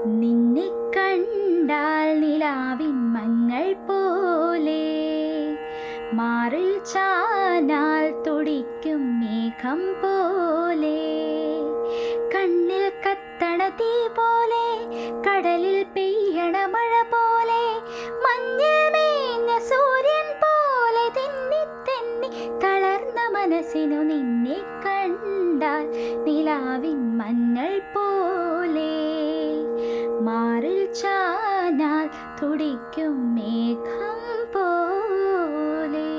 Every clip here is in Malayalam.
നിന്നെ കണ്ടാൽ നിലാവിൻ മങ്ങൾ പോലെ, മാറിൽ ചാനാൽ തുടിക്കും മേഘം പോലെ, കണ്ണിൽ കത്തണ തീ പോലെ, കടലിൽ പെയ്യണ മഴ പോലെ, മഞ്ഞിൽ മേഞ്ഞ സൂര്യൻ പോലെ, തെന്നി തെന്നി തളർന്ന മനസ്സിനു നിന്നെ കണ്ടാൽ നിലാവിൻ മഞ്ഞൾ പോലെ, മാറിൽ ചാനാൽ തുടിക്കും മേഘം പോലെ.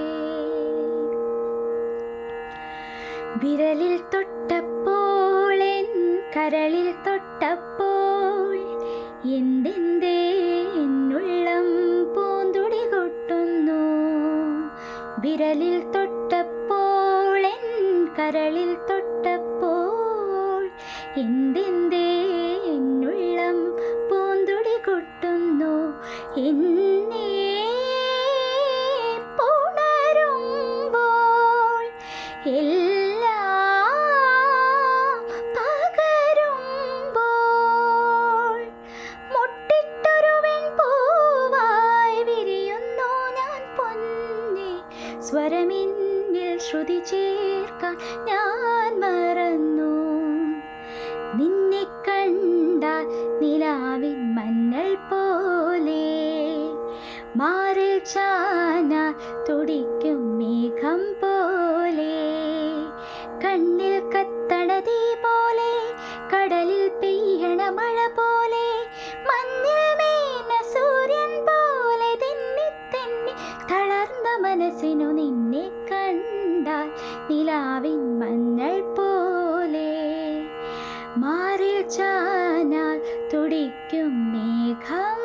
വിരലിൽ തൊട്ടപ്പോൾ എൻ കരളിൽ തൊട്ടപ്പോൾ, എന്തെന്തേ എന്നുള്ളം പൂന്തുടി കൊട്ടുന്നു. വിരലിൽ തൊട്ടപ്പോൾ എൻ കരളിൽ തൊട്ടപ്പോൾ, എന്തെന്തേ എന്നുള്ളം പൂന്തുടി കൊട്ടുന്നു. എന്നെ പുണരുമ്പോൾ എല്ലാം പകരുമ്പോൾ, മുട്ടിട്ടൊരു വെൺപൂവായി വിരിയുന്നു ഞാൻ പൊന്നെ. സ്വരമിന്നിൽ ശ്രുതി ചേർക്കാൻ ഞാൻ മറന്നു. നിന്നെ കണ്ടാൽ നിലാവിൻ മഞ്ഞൾ പോലെ, മാറിൽ ചാനാൽ തുടിക്കും മേഘം പോലെ, കണ്ണിൽ കത്തണ തീ പോലെ, കടലിൽ പെയ്യണ മഴ പോലെ, മഞ്ഞിൽ മേഞ്ഞ സൂര്യൻ പോലെ, തെന്നി തെന്നി തളർന്ന മനസ്സിനു നിന്നെ കണ്ടാൽ നിലാവിൻ മഞ്ഞൾ പോലെ, മാറിൽ ചാനാൽ തുടിക്കും മേഘം